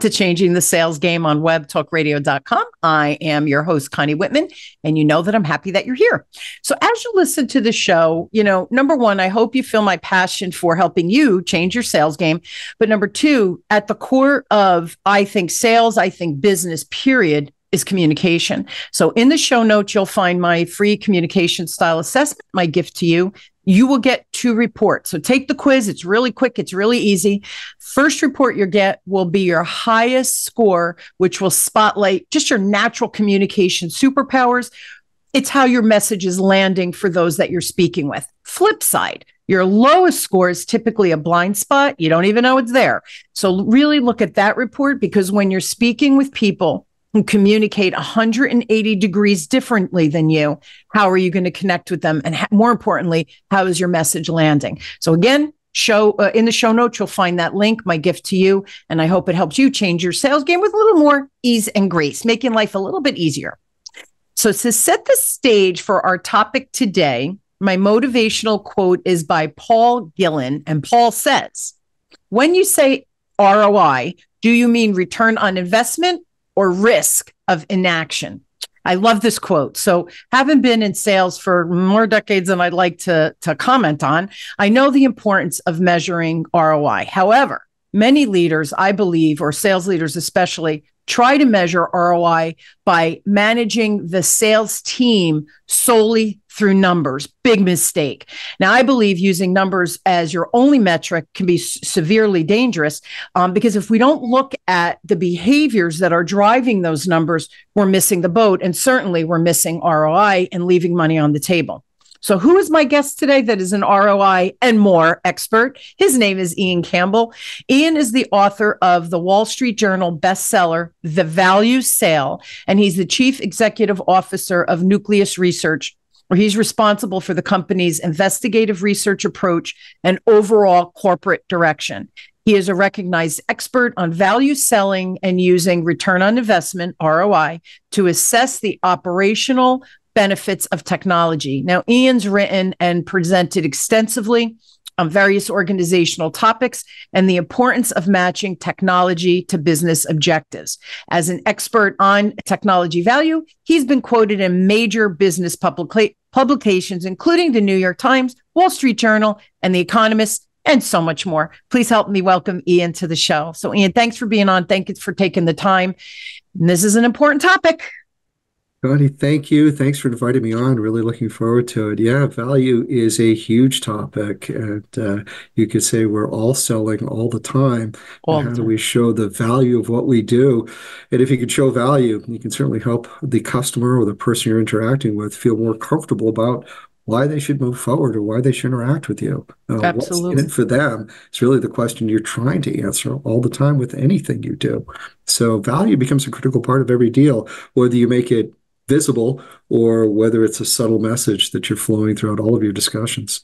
to Changing the Sales Game on webtalkradio.com. I am your host, Connie Whitman, and you know that I'm happy that you're here. So as you listen to the show, number one, I hope you feel my passion for helping you change your sales game. But number two, at the core of, I think, sales, I think business, period, is communication. So in the show notes, you'll find my free communication style assessment, my gift to you. You will get 2 reports. So take the quiz. It's really quick. It's really easy. First report you get will be your highest score, which will spotlight just your natural communication superpowers. It's how your message is landing for those that you're speaking with. Flip side, your lowest score is typically a blind spot. You don't even know it's there. So really look at that report, because when you're speaking with people who communicate 180 degrees differently than you, how are you going to connect with them? And more importantly, how is your message landing? So again, in the show notes, you'll find that link, my gift to you. And I hope it helps you change your sales game with a little more ease and grace, making life a little bit easier. So to set the stage for our topic today, my motivational quote is by Paul Gillin. And Paul says, when you say ROI, do you mean return on investment or risk of inaction? I love this quote. So having been in sales for more decades than I'd like to comment on, I know the importance of measuring ROI. However, many leaders, I believe, or sales leaders especially, try to measure ROI by managing the sales team solely through numbers. Big mistake. Now, I believe using numbers as your only metric can be severely dangerous, because if we don't look at the behaviors that are driving those numbers, we're missing the boat. And certainly we're missing ROI and leaving money on the table. So who is my guest today that is an ROI and more expert? His name is Ian Campbell. Ian is the author of the Wall Street Journal bestseller, The Value Sale, and he's the Chief Executive Officer of Nucleus Research, where he's responsible for the company's investigative research approach and overall corporate direction. He is a recognized expert on value selling and using return on investment, ROI, to assess the operational benefits of technology. Now, Ian's written and presented extensively on various organizational topics and the importance of matching technology to business objectives. As an expert on technology value, he's been quoted in major business publications, including the New York Times, Wall Street Journal, and The Economist, and so much more. Please help me welcome Ian to the show. So Ian, thanks for being on. Thank you for taking the time. And this is an important topic. Connie, thank you. Thanks for inviting me on. Really looking forward to it. Yeah, value is a huge topic. And you could say we're all selling all the time. How do we show the value of what we do? And if you can show value, you can certainly help the customer or the person you're interacting with feel more comfortable about why they should move forward or why they should interact with you. Absolutely. What's in it for them? It's really the question you're trying to answer all the time with anything you do. So value becomes a critical part of every deal, whether you make it visible or whether it's a subtle message that you're flowing throughout all of your discussions.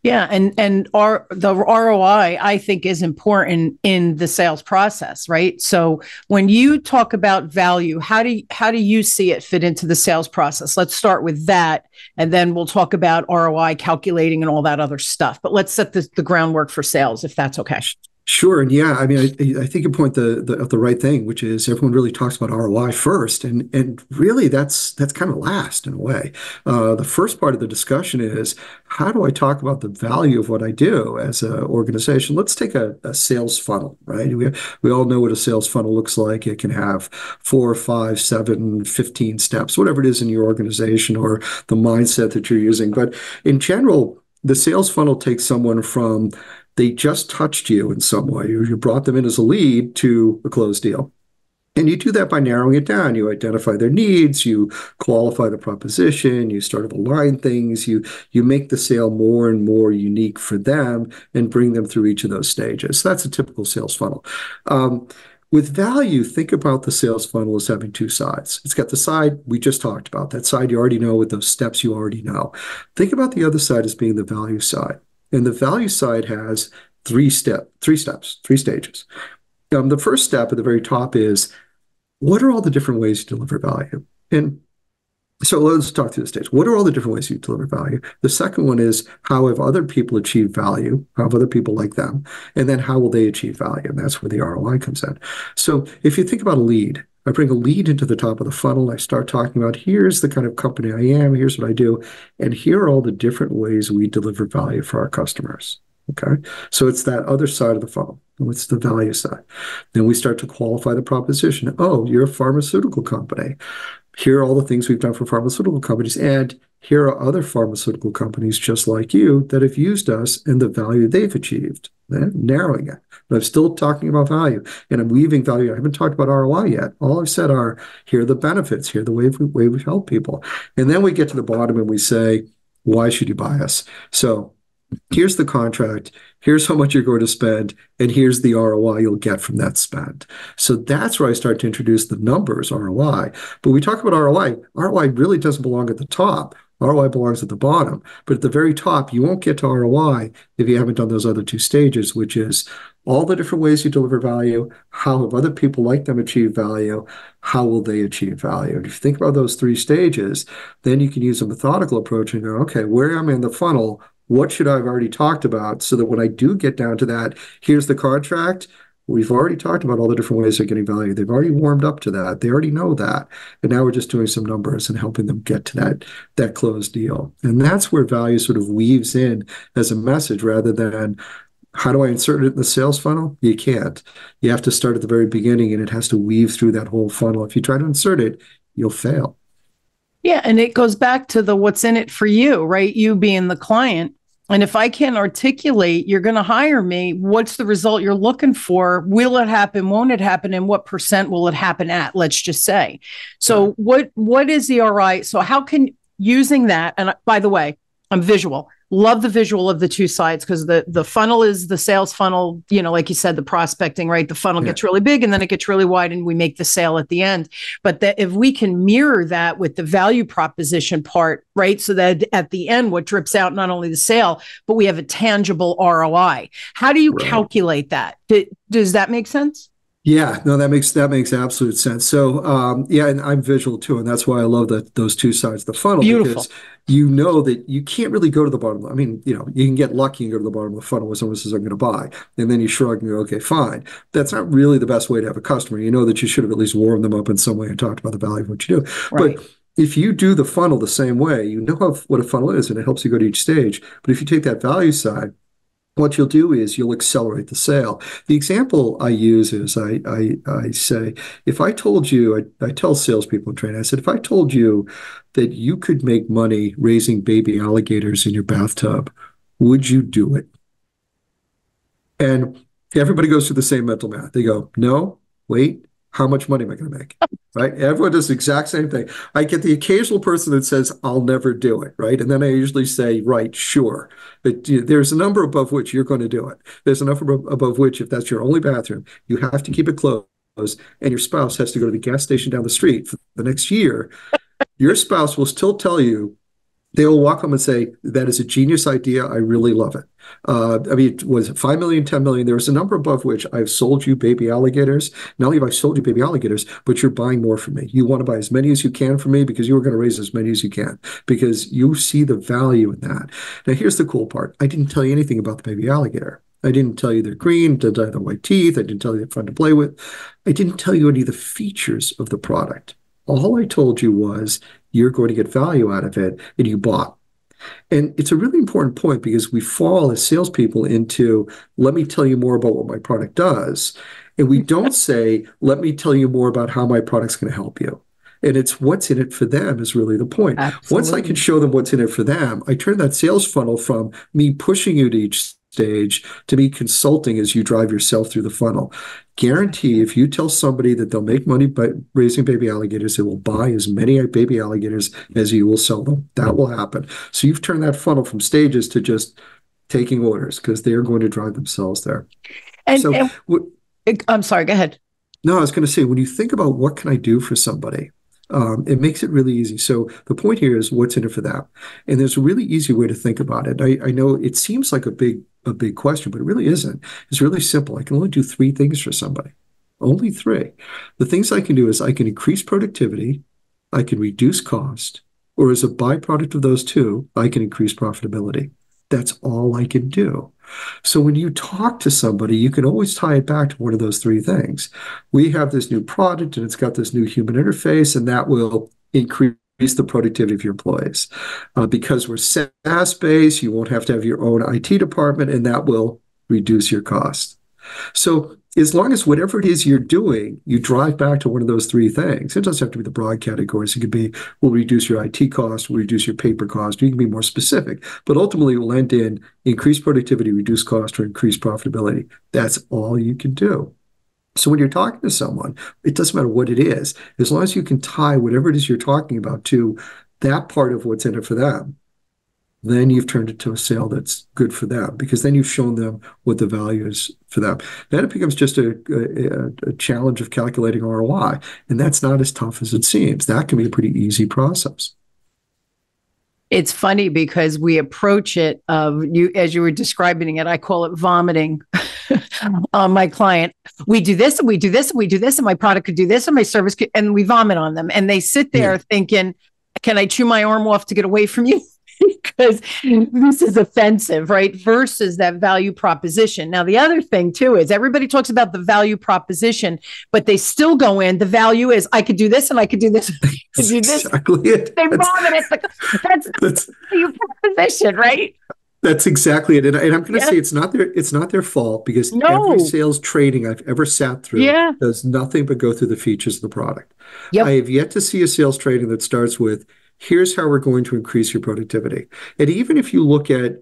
Yeah, and the ROI, I think, is important in the sales process, right? So when you talk about value, how do you see it fit into the sales process? Let's start with that, and then we'll talk about ROI calculating and all that other stuff. But let's set the groundwork for sales, if that's okay. Sure. And yeah, I mean, I think you point the right thing, which is everyone really talks about ROI first. And really that's kind of last in a way. The first part of the discussion is, how do I talk about the value of what I do as an organization? Let's take a sales funnel, right? We all know what a sales funnel looks like. It can have 4, 5, 7, 15 steps, whatever it is in your organization or the mindset that you're using. But in general, the sales funnel takes someone from they just touched you in some way, or you brought them in as a lead to a closed deal. And you do that by narrowing it down. You identify their needs, you qualify the proposition, you start to align things, you make the sale more and more unique for them and bring them through each of those stages. So that's a typical sales funnel. With value, think about the sales funnel as having 2 sides. It's got the side we just talked about, that side you already know with those steps you already know. Think about the other side as being the value side. And the value side has 3 steps, 3 stages. The first step at the very top is, what are all the different ways to deliver value? And So let's talk through the stage. What are all the different ways you deliver value? The second one is how have other people achieved value? How have other people like them? And then how will they achieve value? And that's where the ROI comes in. So if you think about a lead, I bring a lead into the top of the funnel. I start talking about here's the kind of company I am, here's what I do, and here are all the different ways we deliver value for our customers. Okay. So it's that other side of the funnel. What's the value side? Then we start to qualify the proposition. Oh, you're a pharmaceutical company. Here are all the things we've done for pharmaceutical companies. And here are other pharmaceutical companies just like you that have used us and the value they've achieved. Narrowing it. But I'm still talking about value and I'm weaving value. I haven't talked about ROI yet. All I've said are here are the benefits, here are the way we've helped people. And then we get to the bottom and we say, why should you buy us? So here's the contract, here's how much you're going to spend, and here's the ROI you'll get from that spend. So that's where I start to introduce the numbers, ROI. But we talk about ROI really doesn't belong at the top. ROI belongs at the bottom. But at the very top, you won't get to ROI if you haven't done those other two stages, which is all the different ways you deliver value, how have other people like them achieve value, how will they achieve value? And if you think about those three stages, then you can use a methodical approach and go, okay, where am I in the funnel? What should I have already talked about so that when I do get down to that, here's the contract. We've already talked about all the different ways they're getting value. They've already warmed up to that. They already know that. And now we're just doing some numbers and helping them get to that closed deal. And that's where value sort of weaves in as a message rather than how do I insert it in the sales funnel? You can't. You have to start at the very beginning and it has to weave through that whole funnel. If you try to insert it, you'll fail. Yeah. And it goes back to the what's in it for you, right? You being the client. And if I can't articulate, you're going to hire me. What's the result you're looking for? Will it happen? Won't it happen? And what percent will it happen at? Let's just say. So what is the ROI? So how can using that? And by the way, I'm visual. Love the visual of the two sides because the funnel is the sales funnel, like you said, the prospecting, right? The funnel gets really big and then it gets really wide and we make the sale at the end. But if we can mirror that with the value proposition part, right? So that at the end, what drips out, not only the sale, but we have a tangible ROI. How do you calculate that? Does that make sense? Yeah, no, that makes absolute sense. So, and I'm visual too, and that's why I love those two sides of the funnel. Beautiful. Because you know that you can't really go to the bottom. I mean, you can get lucky and go to the bottom of the funnel when someone says, I'm going to buy, and then you shrug and go, okay, fine. That's not really the best way to have a customer. You know that you should have at least warmed them up in some way and talked about the value of what you do. Right. But if you do the funnel the same way, you know what a funnel is, and it helps you go to each stage. But if you take that value side, what you'll do is you'll accelerate the sale. The example I use is I say, if I told you, I tell salespeople and train, I said, if I told you that you could make money raising baby alligators in your bathtub, would you do it? And everybody goes through the same mental math. They go, no, wait, how much money am I going to make? Right? Everyone does the exact same thing. I get the occasional person that says, I'll never do it. Right? And then I usually say, right, sure. But there's a number above which you're going to do it. There's a number above which, if that's your only bathroom, you have to keep it closed and your spouse has to go to the gas station down the street for the next year. Your spouse will still tell you, they will walk home and say, that is a genius idea. I really love it. Was it 5 million, 10 million? There was a number above which I've sold you baby alligators. Not only have I sold you baby alligators, but you're buying more from me. You want to buy as many as you can from me because you are going to raise as many as you can because you see the value in that. Now, here's the cool part. I didn't tell you anything about the baby alligator. I didn't tell you they're green, didn't tell you they're white teeth. I didn't tell you they're fun to play with. I didn't tell you any of the features of the product. All I told you was you're going to get value out of it, and you bought. And it's a really important point because we fall as salespeople into, let me tell you more about what my product does. And we don't say, let me tell you more about how my product's going to help you. And it's what's in it for them is really the point. Absolutely. Once I can show them what's in it for them, I turn that sales funnel from me pushing you to each stage to me consulting as you drive yourself through the funnel. Guarantee if you tell somebody that they'll make money by raising baby alligators, they will buy as many baby alligators as you will sell them. That will happen. So you've turned that funnel from stages to just taking orders because they're going to drive themselves there. I'm sorry, go ahead. No, I was going to say, when you think about what can I do for somebody, it makes it really easy. So the point here is what's in it for them. And there's a really easy way to think about it. I know it seems like a big question, but it really isn't. It's really simple. I can only do 3 things for somebody. Only 3. The things I can do is I can increase productivity, I can reduce cost, or as a byproduct of those two, I can increase profitability. That's all I can do. So when you talk to somebody, you can always tie it back to one of those three things. We have this new product and it's got this new human interface, and that will increase the productivity of your employees. Because we're SaaS-based, you won't have to have your own IT department, and that will reduce your cost. So as long as whatever it is you're doing, you drive back to one of those three things. It doesn't have to be the broad categories. It could be, we'll reduce your IT cost, we'll reduce your paper cost. You can be more specific, but ultimately it will end in increased productivity, reduce cost, or increase profitability. That's all you can do. So when you're talking to someone, it doesn't matter what it is, as long as you can tie whatever it is you're talking about to that part of what's in it for them, then you've turned it to a sale that's good for them, because then you've shown them what the value is for them. Then it becomes just a challenge of calculating ROI, and that's not as tough as it seems. That can be a pretty easy process. It's funny because we approach it as you were describing it, I call it vomiting on my client. We do this and we do this and we do this, and my product could do this and my service could, and we vomit on them. And they sit there thinking, can I chew my arm off to get away from you? Because this is offensive, right? Versus that value proposition. Now, the other thing too is everybody talks about the value proposition, but they still go in. The value is I could do this and I could do this. And I could do this. Exactly it. They vomit it. That's the value proposition, right? That's exactly it. And I'm going to say it's not their fault, because every sales training I've ever sat through does nothing but go through the features of the product. I have yet to see a sales training that starts with, here's how we're going to increase your productivity. And even if you look at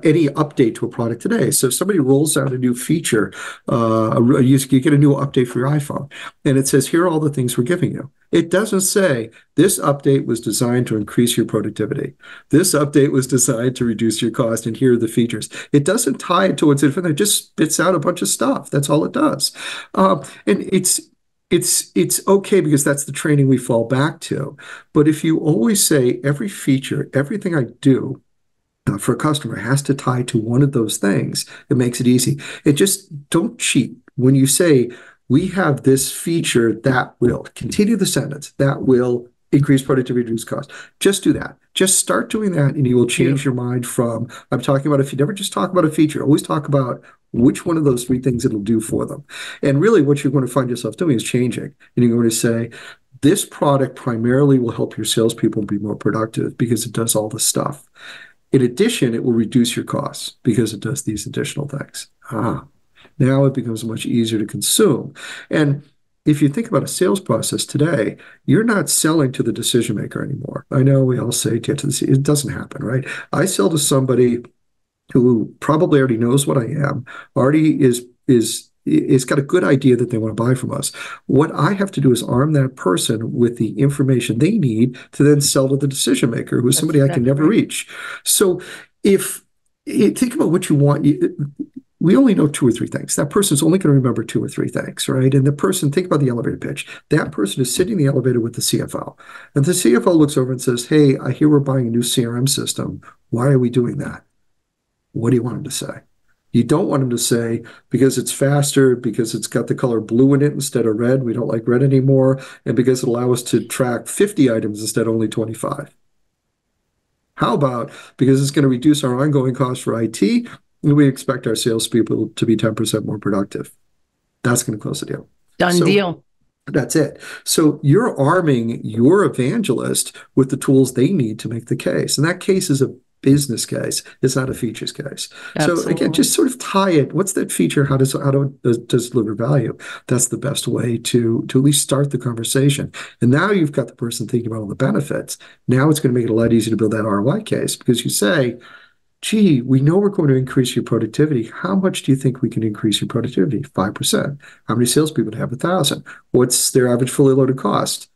any update to a product today, so if somebody rolls out a new feature, you get a new update for your iPhone, and it says, here are all the things we're giving you. It doesn't say, this update was designed to increase your productivity. This update was designed to reduce your cost, and here are the features. It doesn't tie it to what's in front. It just spits out a bunch of stuff. That's all it does. And it's okay, because that's the training we fall back to. But if you always say every feature, everything I do for a customer has to tie to one of those things, it makes it easy. It just, don't cheat. When you say, we have this feature that will, continue the sentence, that will increase productivity, reduce cost. Just do that. Just start doing that, and you will change your mind from, I'm talking about, if you never just talk about a feature, always talk about which one of those three things it'll do for them. And really what you're going to find yourself doing is changing. And you're going to say, this product primarily will help your salespeople be more productive because it does all this stuff. In addition, it will reduce your costs because it does these additional things. Now it becomes much easier to consume. And if you think about a sales process today, you're not selling to the decision maker anymore. I know we all say get to the, it doesn't happen, right? I sell to somebody who probably already knows what I am, already is got a good idea that they want to buy from us. What I have to do is arm that person with the information they need to then sell to the decision maker, who is somebody I can never reach. So if you think about what you want, we only know two or three things. That person's only going to remember two or three things, right? And the person, think about the elevator pitch. That person is sitting in the elevator with the CFO. And the CFO looks over and says, hey, I hear we're buying a new CRM system. Why are we doing that? What do you want him to say? You don't want him to say, because it's faster, because it's got the color blue in it instead of red. We don't like red anymore. And because it allows us to track 50 items instead of only 25. How about, because it's going to reduce our ongoing costs for IT, and we expect our salespeople to be 10% more productive. That's going to close the deal. Done deal. That's it. So you're arming your evangelist with the tools they need to make the case. And that case is a business case. It's not a features case. Absolutely. So again, just sort of tie it. What's that feature? How does it deliver value? That's the best way to at least start the conversation. And now you've got the person thinking about all the benefits. Now it's going to make it a lot easier to build that ROI case, because you say, gee, we know we're going to increase your productivity. How much do you think we can increase your productivity? 5%. How many salespeople do you have? 1,000. What's their average fully loaded cost?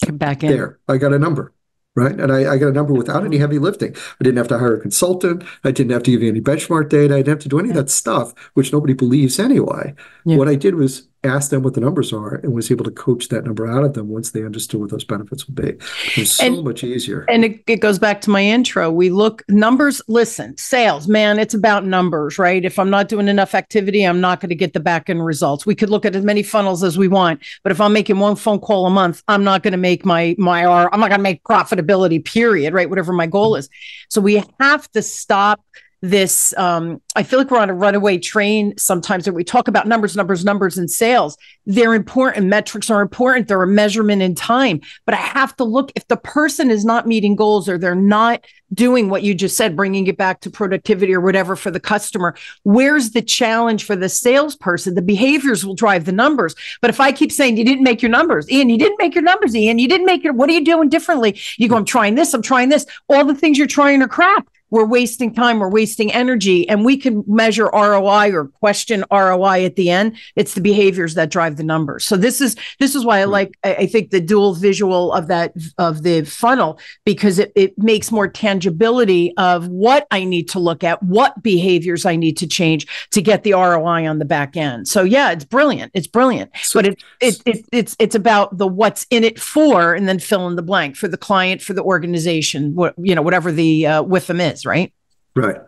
Get back in. There, I got a number. Right. And I got a number without any heavy lifting. I didn't have to hire a consultant. I didn't have to give you any benchmark data. I didn't have to do any of that stuff, which nobody believes anyway. Yeah. What I did was asked them what the numbers are, and was able to coach that number out of them once they understood what those benefits would be. It was so much easier. And it goes back to my intro. We look numbers, listen, sales, man, it's about numbers, right? If I'm not doing enough activity, I'm not going to get the back end results. We could look at as many funnels as we want, but if I'm making one phone call a month, I'm not going to make I'm not going to make profitability, period, right? Whatever my goal is. So we have to stop this. I feel like we're on a runaway train sometimes when we talk about numbers in sales. They're important. Metrics are important. They're a measurement in time. But I have to look, if the person is not meeting goals or they're not doing what you just said, bringing it back to productivity or whatever for the customer, where's the challenge for the salesperson? The behaviors will drive the numbers. But if I keep saying, you didn't make your numbers, Ian, you didn't make your numbers, Ian, you didn't make your, what are you doing differently? You go, I'm trying this. All the things you're trying are crap. We're wasting time, we're wasting energy, and we can measure ROI or question ROI at the end. It's the behaviors that drive the numbers. So this is why I think the dual visual of the funnel, because it makes more tangibility of what I need to look at, what behaviors I need to change to get the ROI on the back end. So yeah, it's brilliant. So, but it's about the what's in it for, and then fill in the blank for the client, for the organization, whatever the with them is. Right.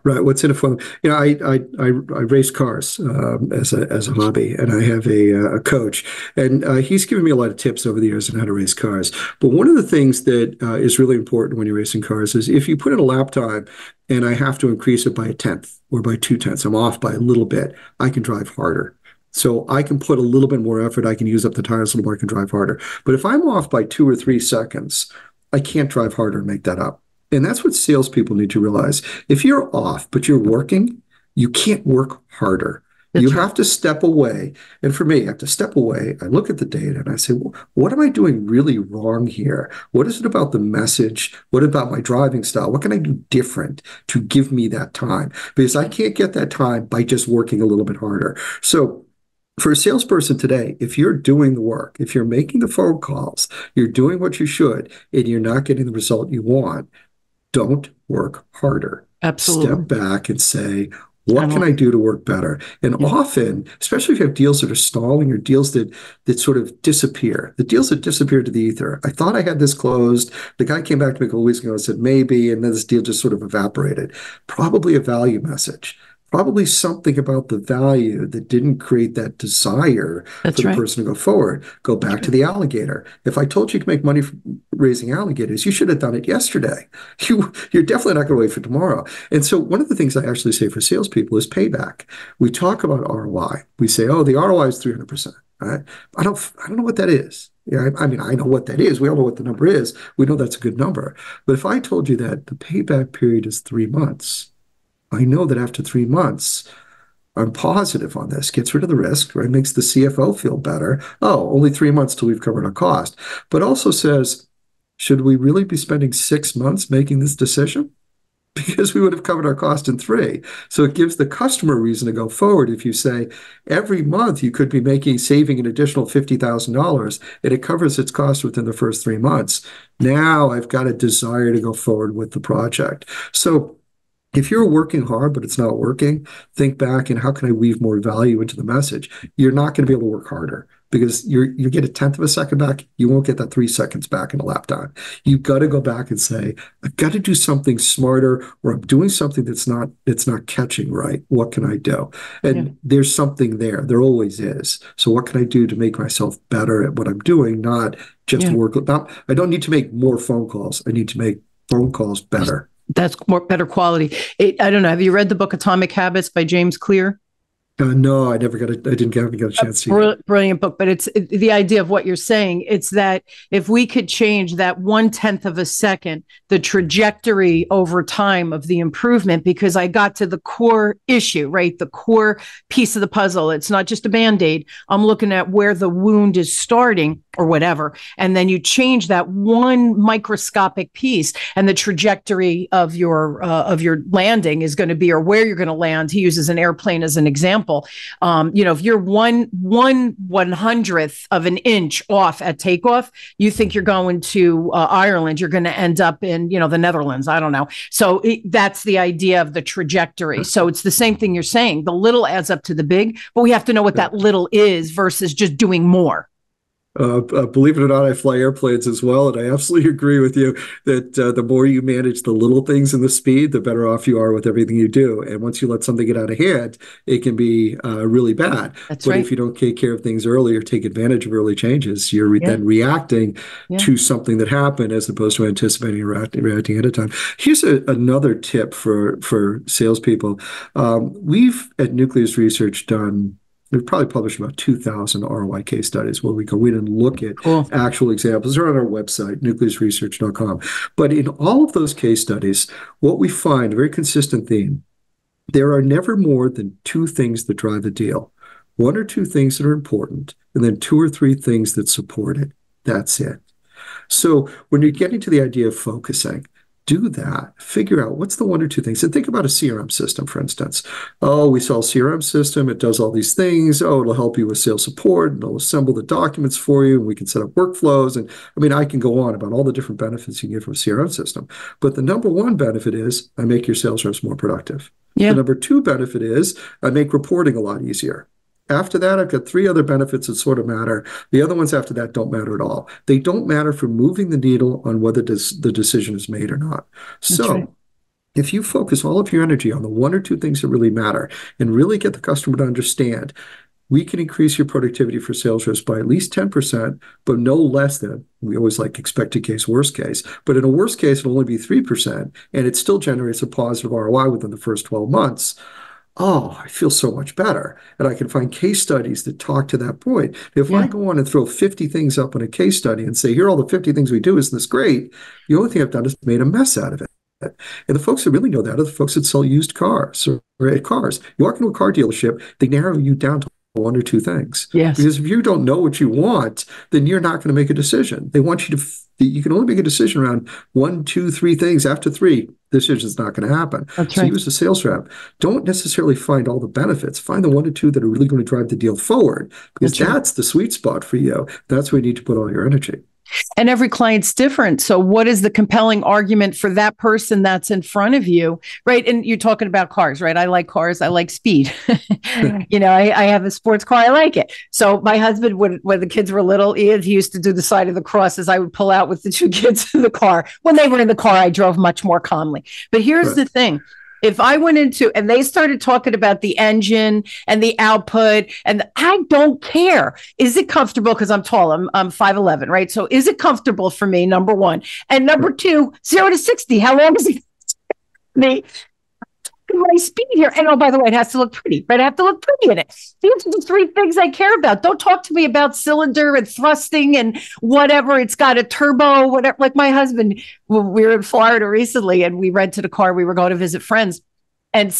What's in it for them? I race cars as a hobby, and I have a coach, and he's given me a lot of tips over the years on how to race cars. But one of the things that is really important when you're racing cars is if you put in a lap time, and I have to increase it by 1/10 or by 2/10, I'm off by a little bit, I can drive harder. So I can put a little bit more effort. I can use up the tires a little more. I can drive harder. But if I'm off by 2 or 3 seconds, I can't drive harder and make that up. And that's what salespeople need to realize. If you're off, but you're working, you can't work harder. You have to step away. And for me, I have to step away. I look at the data and I say, well, what am I doing really wrong here? What is it about the message? What about my driving style? What can I do different to give me that time? Because I can't get that time by just working a little bit harder. So for a salesperson today, if you're doing the work, if you're making the phone calls, you're doing what you should, and you're not getting the result you want, don't work harder. Absolutely. Step back and say, what can I do to work better? And often, especially if you have deals that are stalling or deals that sort of disappear, the deals that disappear to the ether. I thought I had this closed. The guy came back to me a couple weeks ago and said, maybe, and then this deal just sort of evaporated. Probably a value message. Probably something about the value that didn't create that desire for the person to go forward. Go back to the alligator. If I told you could make money from raising alligators, you should have done it yesterday. You're definitely not going to wait for tomorrow. And so one of the things I actually say for salespeople is payback. We talk about ROI. We say, oh, the ROI is 300%. Right? I don't know what that is. Yeah, I mean, I know what that is. We all know what the number is. We know that's a good number. But if I told you that the payback period is 3 months, I know that after 3 months, I'm positive on this. Gets rid of the risk, right? Makes the CFO feel better. Oh, only 3 months till we've covered our cost. But also says, should we really be spending 6 months making this decision? Because we would have covered our cost in 3. So it gives the customer a reason to go forward. If you say every month you could be saving an additional $50,000 and it covers its cost within the first 3 months, now I've got a desire to go forward with the project. So if you're working hard, but it's not working, think back and how can I weave more value into the message? You're not going to be able to work harder because you get 1/10 of a second back. You won't get that 3 seconds back in a lap time. You've got to go back and say, I've got to do something smarter, or I'm doing something that's not catching right. What can I do? And there's something there. There always is. So what can I do to make myself better at what I'm doing? Not just work. I don't need to make more phone calls. I need to make phone calls better. That's better quality. I don't know. Have you read the book Atomic Habits by James Clear? No, I didn't get a chance to see it. Brilliant book. But it's the idea of what you're saying. It's that if we could change that 1/10 of a second, the trajectory over time of the improvement, because I got to the core issue, right? The core piece of the puzzle. It's not just a Band-Aid. I'm looking at where the wound is starting. or whatever, and then you change that one microscopic piece, and the trajectory of your landing is going to be, or where you're going to land. He uses an airplane as an example. If you're one hundredth of an inch off at takeoff, you think you're going to Ireland, you're going to end up in the Netherlands. I don't know. So that's the idea of the trajectory. So it's the same thing you're saying. The little adds up to the big, but we have to know what that little is versus just doing more. Believe it or not, I fly airplanes as well, and I absolutely agree with you that the more you manage the little things and the speed, the better off you are with everything you do. And once you let something get out of hand, it can be really bad. That's right. If you don't take care of things early or take advantage of early changes, you're then reacting to something that happened as opposed to anticipating and reacting at a time. Here's another tip for salespeople. We've at Nucleus Research we've probably published about 2,000 ROI case studies where we go in and look at actual examples. They're on our website, nucleusresearch.com. But in all of those case studies, what we find, a very consistent theme, there are never more than two things that drive a deal. One or two things that are important, and then two or three things that support it. That's it. So when you're getting to the idea of focusing, do that. Figure out what's the one or two things. And think about a CRM system, for instance. Oh, we sell a CRM system. It does all these things. Oh, it'll help you with sales support, and it'll assemble the documents for you, and we can set up workflows. And I can go on about all the different benefits you can get from a CRM system. But the number one benefit is I make your sales reps more productive. Yeah. The number two benefit is I make reporting a lot easier. After that, I've got three other benefits that sort of matter. The other ones after that don't matter at all. They don't matter for moving the needle on whether the decision is made or not. If you focus all of your energy on the one or two things that really matter and really get the customer to understand, we can increase your productivity for sales reps by at least 10%, but no less than, we always like expected case, worst case. But in a worst case, it'll only be 3%, and it still generates a positive ROI within the first 12 months. Oh, I feel so much better. And I can find case studies that talk to that point. If I go on and throw 50 things up in a case study and say, here are all the 50 things we do, isn't this great? The only thing I've done is made a mess out of it. And the folks that really know that are the folks that sell used cars or cars. You walk into a car dealership, they narrow you down to one or two things. Yes. Because if you don't know what you want, then you're not going to make a decision. They want you to, you can only make a decision around 1, 2, 3 things. After 3, decision is not going to happen. That's so right. You as a sales rep, don't necessarily find all the benefits. Find the 1 or 2 that are really going to drive the deal forward, because that's the sweet spot for you. That's where you need to put all your energy. And every client's different. So what is the compelling argument for that person that's in front of you, right? And you're talking about cars, right? I like cars. I like speed. I have a sports car. I like it. So my husband, when the kids were little, he used to do the sign of the cross as I would pull out with the 2 kids in the car. When they were in the car, I drove much more calmly. But here's the thing. If I went into, and they started talking about the engine and the output, and I don't care. Is it comfortable? Because I'm tall, I'm 5'11", right? So is it comfortable for me, number one? And number 2, 0 to 60, how long is it me? My speed here. And by the way, it has to look pretty, right? I have to look pretty in it. These are the 3 things I care about. Don't talk to me about cylinder and thrusting and whatever. It's got a turbo, whatever. Like my husband, we were in Florida recently and we rented a car. We were going to visit friends. And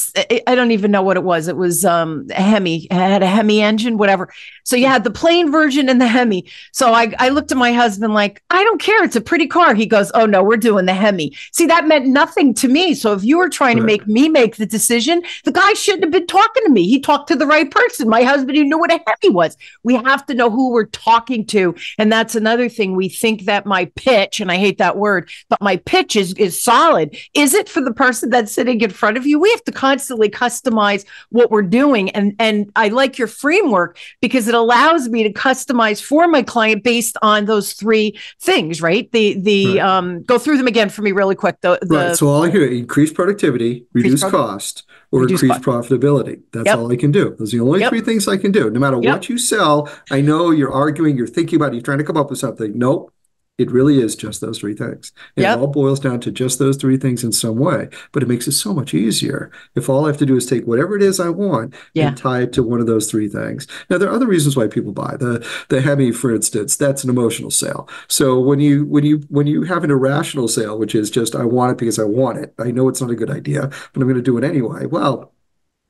I don't even know what it was. It was a Hemi. It had a Hemi engine, whatever. So you had the plain version and the Hemi. So I looked at my husband like, I don't care. It's a pretty car. He goes, oh, no, we're doing the Hemi. See, that meant nothing to me. So if you were trying to make me make the decision, the guy shouldn't have been talking to me. He talked to the right person. My husband, who knew what a Hemi was. We have to know who we're talking to. And that's another thing. We think that my pitch, and I hate that word, but my pitch is solid. Is it for the person that's sitting in front of you? We have to constantly customize what we're doing. And I like your framework because it allows me to customize for my client based on those 3 things, right? Go through them again for me really quick. So all I hear, increase productivity, reduce cost, or increase profitability. That's all I can do. Those are the only 3 things I can do. No matter what you sell, I know you're arguing, you're thinking about it, you're trying to come up with something. Nope. It really is just those 3 things. And it all boils down to just those 3 things in some way. But it makes it so much easier if all I have to do is take whatever it is I want and tie it to one of those 3 things. Now, there are other reasons why people buy. The Hemi, for instance, that's an emotional sale. So when you have an irrational sale, which is just I want it because I want it, I know it's not a good idea, but I'm going to do it anyway. Well,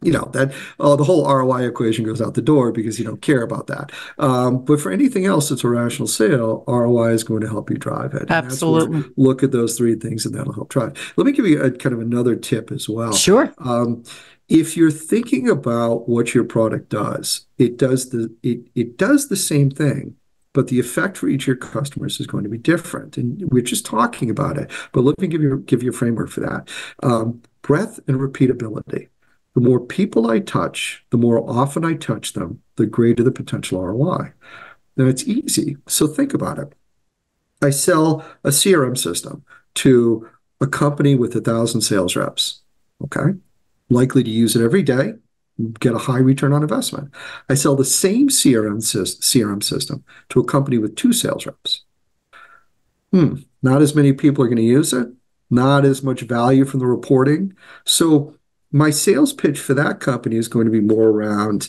that the whole ROI equation goes out the door because you don't care about that. But for anything else that's a rational sale, ROI is going to help you drive it. And that's where Absolutely. look at those three things and that'll help drive. Let me give you a kind of another tip as well. Sure. If you're thinking about what your product does, it does the same thing, but the effect for each of your customers is going to be different. And we're just talking about it, but let me give you a framework for that. Breadth and repeatability. The more people I touch, the more often I touch them, the greater the potential ROI. Now it's easy. So think about it. I sell a CRM system to a company with 1,000 sales reps. Okay. Likely to use it every day, get a high return on investment. I sell the same CRM system to a company with 2 sales reps. Not as many people are going to use it, not as much value from the reporting. So my sales pitch for that company is going to be more around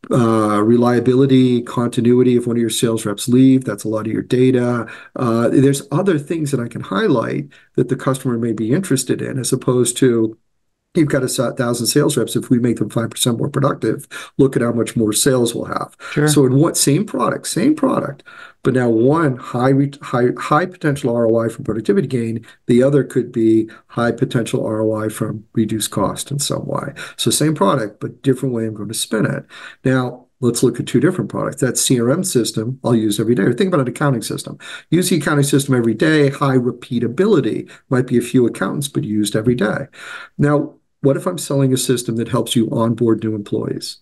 reliability, continuity. If one of your sales reps leave, that's a lot of your data. There's other things that I can highlight that the customer may be interested in, as opposed to you've got 1,000 sales reps. If we make them 5% more productive, look at how much more sales we'll have. Sure. So in what same product, but now one high potential ROI from productivity gain, the other could be high potential ROI from reduced cost in some way. So same product, but different way I'm going to spin it. Now, let's look at 2 different products. That CRM system I'll use every day. Or think about an accounting system. Use the accounting system every day, high repeatability. Might be a few accountants, but used every day. Now, what if I'm selling a system that helps you onboard new employees?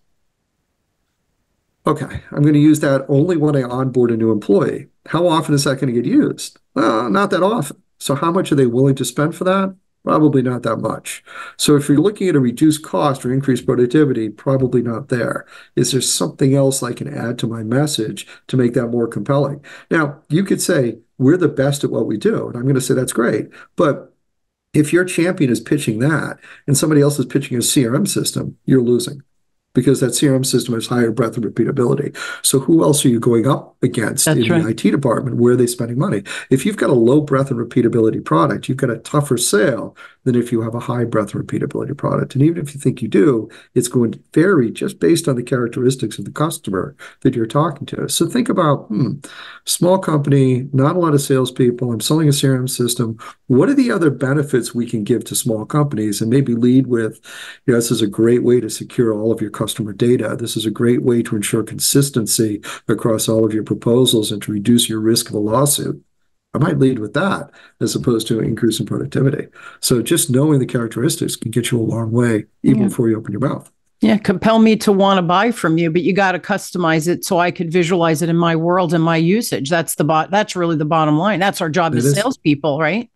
Okay, I'm going to use that only when I onboard a new employee. How often is that going to get used? Well, not that often. So how much are they willing to spend for that? Probably not that much. So if you're looking at a reduced cost or increased productivity, probably not there. Is there something else I can add to my message to make that more compelling? Now, you could say, we're the best at what we do. And I'm going to say that's great. But if your champion is pitching that and somebody else is pitching a CRM system, you're losing because that CRM system has higher breadth and repeatability. So who else are you going up against in the IT department? Where are they spending money? If you've got a low breadth and repeatability product, you've got a tougher sale than if you have a high breadth and repeatability product. And even if you think you do, it's going to vary just based on the characteristics of the customer that you're talking to. So think about, small company, not a lot of salespeople, I'm selling a CRM system. What are the other benefits we can give to small companies? And maybe lead with, this is a great way to secure all of your customer data. This is a great way to ensure consistency across all of your proposals and to reduce your risk of a lawsuit. I might lead with that as opposed to increase in productivity. So just knowing the characteristics can get you a long way even before you open your mouth. Yeah, compel me to want to buy from you, but you got to customize it so I could visualize it in my world and my usage. That's really the bottom line. That's our job as salespeople, right?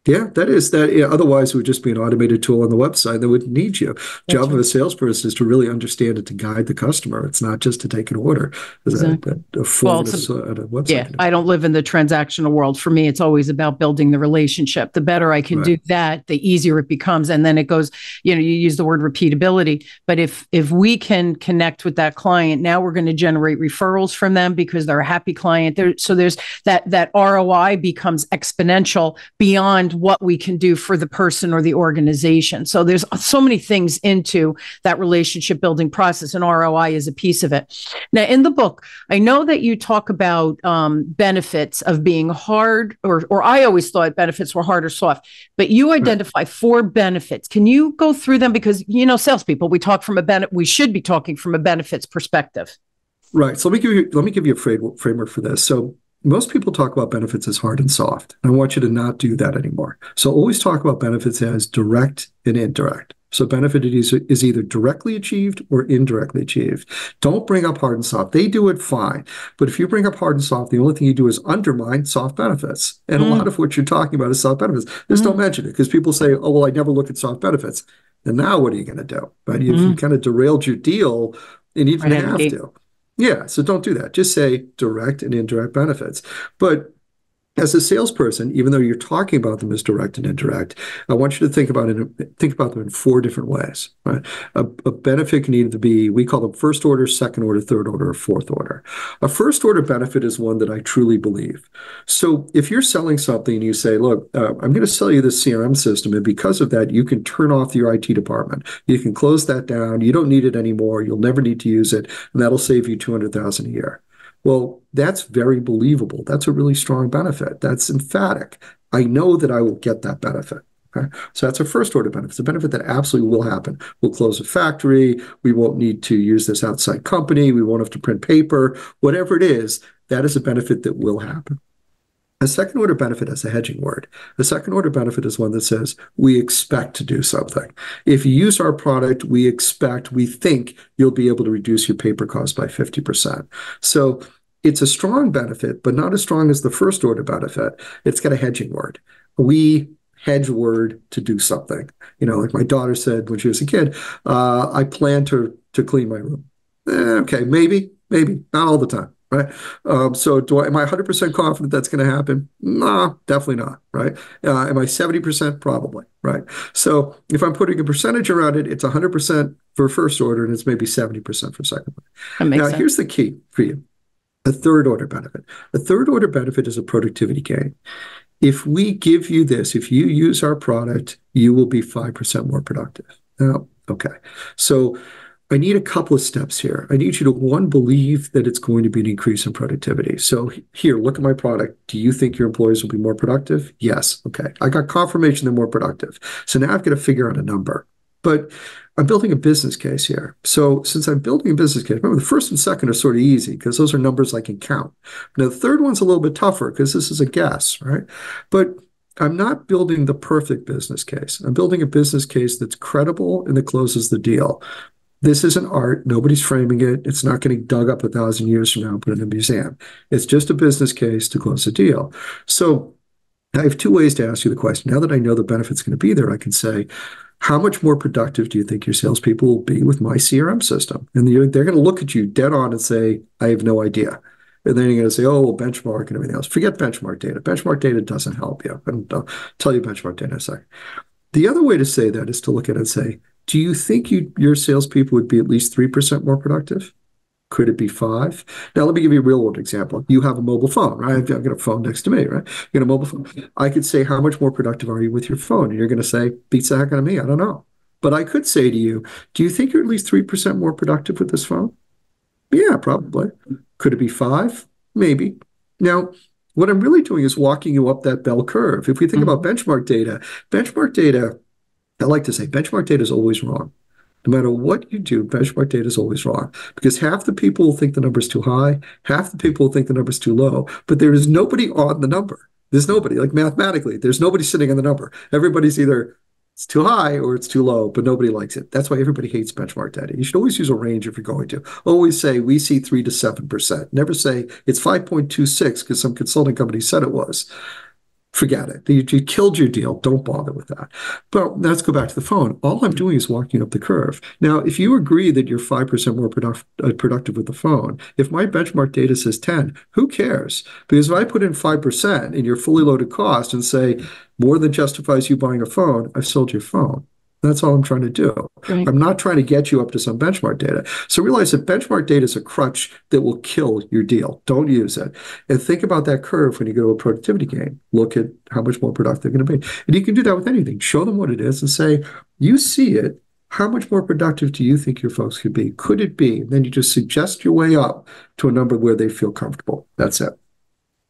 Yeah, that is that. Yeah, otherwise, it would just be an automated tool on the website that wouldn't need you. Job of a salesperson is to really understand it, to guide the customer. It's not just to take an order. Exactly. A form on a website. Yeah, I don't live in the transactional world. For me, it's always about building the relationship. The better I can do that, the easier it becomes. And then it goes, you use the word repeatability. But if we can connect with that client, now we're going to generate referrals from them because they're a happy client. So there's that ROI becomes exponential beyond what we can do for the person or the organization. So there's so many things into that relationship building process, and ROI is a piece of it. Now, in the book, I know that you talk about benefits of being hard, or I always thought benefits were hard or soft, but you identify 4 benefits. Can you go through them? Because, salespeople, we should be talking from a benefits perspective. Right. So let me give you a framework for this. So most people talk about benefits as hard and soft. And I want you to not do that anymore. So always talk about benefits as direct and indirect. So benefit is either directly achieved or indirectly achieved. Don't bring up hard and soft. They do it fine. But if you bring up hard and soft, the only thing you do is undermine soft benefits. And a lot of what you're talking about is soft benefits. Just don't mention it because people say, oh, well, I never look at soft benefits. And now what are you going to do? Right? If you kind of derailed your deal and you didn't have to. Yeah, so don't do that. Just say direct and indirect benefits. But As a salesperson, even though you're talking about them as direct and indirect, I want you to think about them in four different ways. Right? A benefit can either be, we call them first order, second order, third order, or fourth order. A first order benefit is one that I truly believe. So if you're selling something and you say, look, I'm going to sell you this CRM system, and because of that, you can turn off your IT department. You can close that down. You don't need it anymore. You'll never need to use it, and that'll save you $200,000 a year. Well, that's very believable. That's a really strong benefit. That's emphatic. I know that I will get that benefit. Okay? So that's a first order benefit. It's a benefit that absolutely will happen. We'll close a factory. We won't need to use this outside company. We won't have to print paper. Whatever it is, that is a benefit that will happen. A second order benefit is a hedging word. The second order benefit is one that says, we expect to do something. If you use our product, we think you'll be able to reduce your paper costs by 50%. So it's a strong benefit, but not as strong as the first order benefit. It's got a hedging word. We hedge word to do something. Like my daughter said when she was a kid, I plan to clean my room. Okay, maybe, not all the time. Right. So am I 100% confident that's going to happen? No, definitely not. Right. Am I 70%? Probably. Right. So if I'm putting a percentage around it, it's 100% for first order and it's maybe 70% for second order. That makes sense. Here's the key for you. A third order benefit. A third order benefit is a productivity gain. If we give you this, if you use our product, you will be 5% more productive. Now, okay. So I need a couple of steps here. I need you to, one, believe that it's going to be an increase in productivity. So here, look at my product. Do you think your employees will be more productive? Yes. Okay. I got confirmation they're more productive. So now I've got to figure out a number. But I'm building a business case here. So since I'm building a business case, remember the first and second are sort of easy because those are numbers I can count. Now, the third one's a little bit tougher because this is a guess, right? But I'm not building the perfect business case. I'm building a business case that's credible and that closes the deal. This isn't art. Nobody's framing it. It's not getting dug up 1,000 years from now and put in a museum. It's just a business case to close a deal. So I have two ways to ask you the question. Now that I know the benefit's going to be there, I can say, how much more productive do you think your salespeople will be with my CRM system? And they're going to look at you dead on and say, I have no idea. And then you're going to say, oh, well, benchmark and everything else. Forget benchmark data. Benchmark data doesn't help you. And I'll tell you benchmark data in a second. The other way to say that is to look at it and say, do you think your salespeople would be at least 3% more productive? Could it be 5? Now, let me give you a real world example. You have a mobile phone, right? I've got a phone next to me, right? You got a mobile phone. I could say, how much more productive are you with your phone? And you're going to say, beats the heck out of me. I don't know. But I could say to you, do you think you're at least 3% more productive with this phone? Yeah, probably. Could it be 5? Maybe. Now, what I'm really doing is walking you up that bell curve. If we think about benchmark data, I like to say benchmark data is always wrong. No matter what you do, benchmark data is always wrong because half the people will think the number is too high, half the people will think the number is too low, but there is nobody on the number. There's nobody, like mathematically, there's nobody sitting on the number. Everybody's either it's too high or it's too low, but nobody likes it. That's why everybody hates benchmark data. You should always use a range if you're going to. Always say we see 3 to 7%. Never say it's 5.26 because some consulting company said it was. Forget it. You killed your deal. Don't bother with that. But let's go back to the phone. All I'm doing is walking up the curve. Now, if you agree that you're 5% more productive with the phone, if my benchmark data says 10, who cares? Because if I put in 5% in your fully loaded cost and say more than justifies you buying a phone, I've sold your phone. That's all I'm trying to do. Right. I'm not trying to get you up to some benchmark data. So realize that benchmark data is a crutch that will kill your deal. Don't use it. And think about that curve when you go to a productivity gain. Look at how much more productive they're going to be. And you can do that with anything. Show them what it is and say, you see it. How much more productive do you think your folks could be? Could it be? And then you just suggest your way up to a number where they feel comfortable. That's it.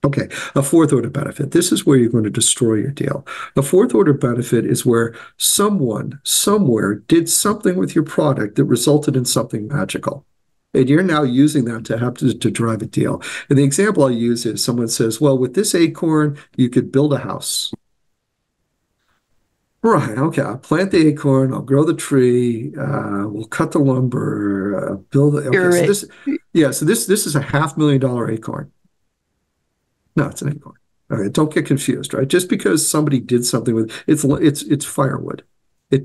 Okay, a fourth order benefit. This is where you're going to destroy your deal. A fourth order benefit is where someone somewhere did something with your product that resulted in something magical. And you're now using that to drive a deal. And the example I use is someone says, well, with this acorn, you could build a house. Right, okay, I'll plant the acorn, I'll grow the tree, we'll cut the lumber, build it. Okay, so this is a $500,000 acorn. No, it's an acorn. All right, don't get confused, right? Just because somebody did something with it's firewood. I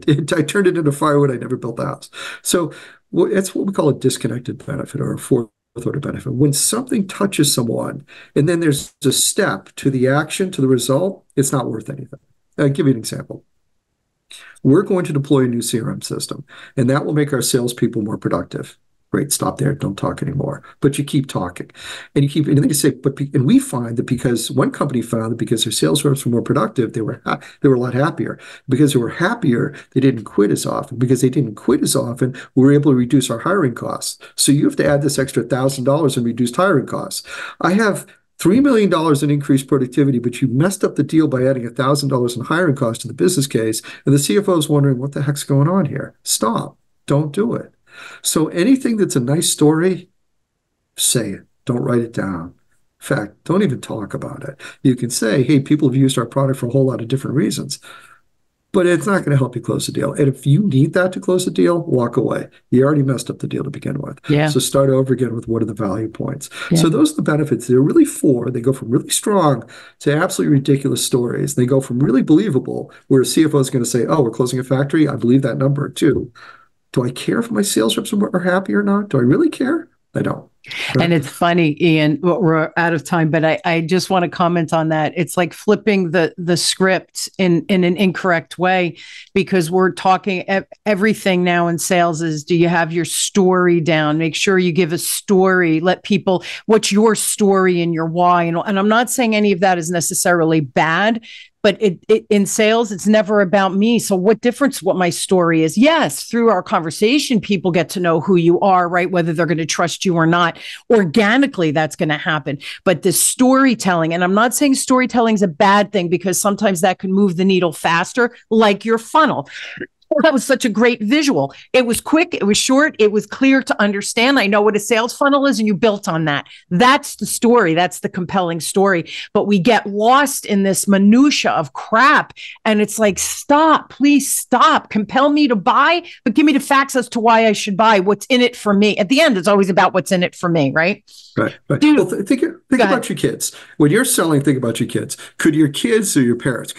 turned it into firewood. I never built the house. So that's what we call a disconnected benefit or a fourth order benefit. When something touches someone and then there's a step to the action, to the result, it's not worth anything. I'll give you an example. We're going to deploy a new CRM system, and that will make our salespeople more productive. Great, stop there. Don't talk anymore. But you keep talking. And then you say, and we find that because one company found that because their sales reps were more productive, they were a lot happier. Because they were happier, they didn't quit as often. Because they didn't quit as often, we were able to reduce our hiring costs. So you have to add this extra $1,000 in reduced hiring costs. I have $3 million in increased productivity, but you messed up the deal by adding $1,000 in hiring costs to the business case. And the CFO is wondering, what the heck's going on here? Stop. Don't do it. So anything that's a nice story, say it. Don't write it down. In fact, don't even talk about it. You can say, hey, people have used our product for a whole lot of different reasons, but it's not going to help you close the deal. And if you need that to close the deal, walk away. You already messed up the deal to begin with. Yeah. So start over again with what are the value points. Yeah. So those are the benefits. They're really four. They go from really strong to absolutely ridiculous stories. They go from really believable, where a CFO is going to say, oh, we're closing a factory. I believe that number too. Do I care if my sales reps are happy or not? Do I really care? I don't. And it's funny, Ian, we're out of time, but I just want to comment on that. It's like flipping the script in an incorrect way, because we're talking everything now in sales is, do you have your story down? Make sure you give a story. Let people, what's your story and your why? And I'm not saying any of that is necessarily bad, but in sales, it's never about me. So what difference what my story is? Yes, through our conversation, people get to know who you are, right? Whether they're going to trust you or not. Organically, that's going to happen. But the storytelling, and I'm not saying storytelling is a bad thing, because sometimes that can move the needle faster, like your funnel. That was such a great visual. It was quick. It was short. It was clear to understand. I know what a sales funnel is, and you built on that. That's the story. That's the compelling story. But we get lost in this minutia of crap. And it's like, stop, please stop. Compel me to buy, but give me the facts as to why I should buy. What's in it for me? At the end, it's always about what's in it for me, right? Right. Dude, well, think about your kids. When you're selling, think about your kids. Could your kids or your parents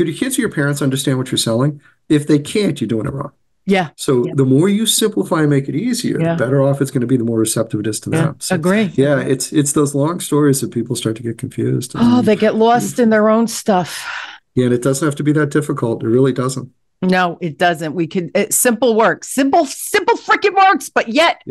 understand what you're selling? If they can't, you're doing it wrong. Yeah. So the more you simplify and make it easier, the better off it's going to be, the more receptive it is to them. So, agree. Yeah, it's those long stories that people start to get confused. Oh, they get lost in their own stuff. Yeah, and it doesn't have to be that difficult. It really doesn't. No, it doesn't. Simple works. Simple freaking works. But yet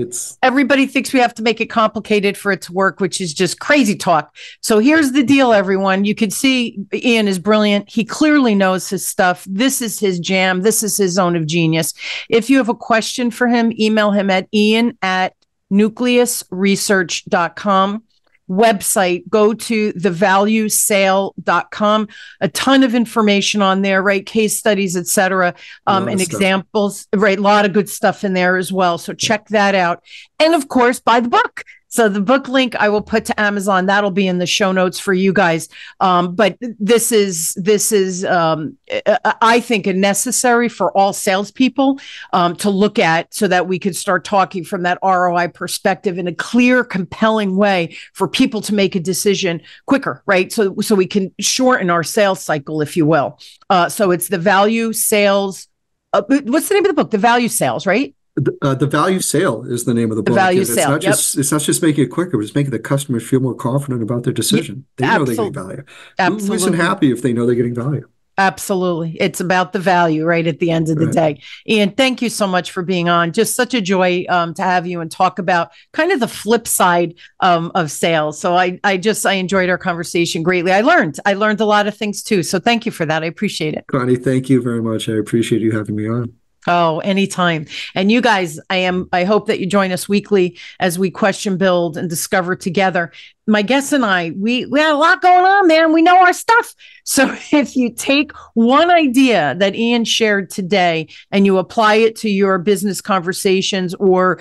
everybody thinks we have to make it complicated for it to work, which is just crazy talk. So here's the deal, everyone. You can see Ian is brilliant. He clearly knows his stuff. This is his jam. This is his zone of genius. If you have a question for him, email him at ian@nucleusresearch.com. Website, go to thevaluesale.com. A ton of information on there, right? Case studies, etc., and examples, right? A lot of good stuff in there as well. So check that out. And of course, buy the book. So the book link I will put to Amazon. That'll be in the show notes for you guys. But this is I think, a necessary for all salespeople to look at, so that we could start talking from that ROI perspective in a clear, compelling way for people to make a decision quicker, right? So we can shorten our sales cycle, if you will. So it's the value sales. What's the name of the book? The Value Sales, right? The Value Sale is the name of the book. Value Sale. It's not just making it quicker. It's making the customers feel more confident about their decision. They know they're getting value. Absolutely. Who isn't happy if they know they're getting value? Absolutely. It's about the value, right, at the end of the day. Ian, thank you so much for being on. Just such a joy to have you and talk about kind of the flip side of sales. So I enjoyed our conversation greatly. I learned a lot of things too. So thank you for that. I appreciate it. Connie, thank you very much. I appreciate you having me on. Oh, anytime. And you guys, I hope that you join us weekly as we question, build, and discover together. My guests and I, we had a lot going on, man. We know our stuff. So if you take one idea that Ian shared today and you apply it to your business conversations, or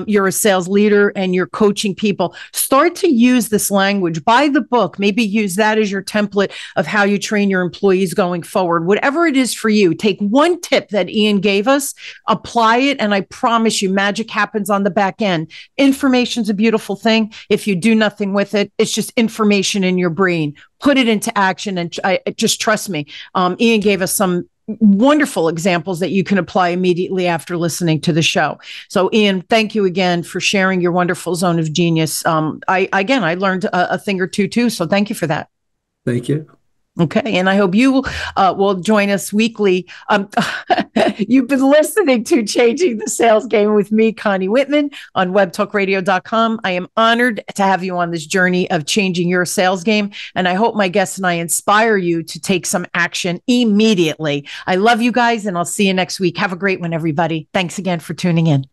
you're a sales leader and you're coaching people, start to use this language. Buy the book. Maybe use that as your template of how you train your employees going forward. Whatever it is for you, take one tip that Ian gave us, apply it, and I promise you magic happens on the back end. Information's a beautiful thing. If you do nothing with it, it's just information in your brain. Put it into action and just trust me. Ian gave us some wonderful examples that you can apply immediately after listening to the show. So, Ian, thank you again for sharing your wonderful zone of genius. I learned a thing or two too. So thank you for that. Thank you. Okay. And I hope you will join us weekly. You've been listening to Changing the Sales Game with me, Connie Whitman, on webtalkradio.com. I am honored to have you on this journey of changing your sales game. And I hope my guests and I inspire you to take some action immediately. I love you guys, and I'll see you next week. Have a great one, everybody. Thanks again for tuning in.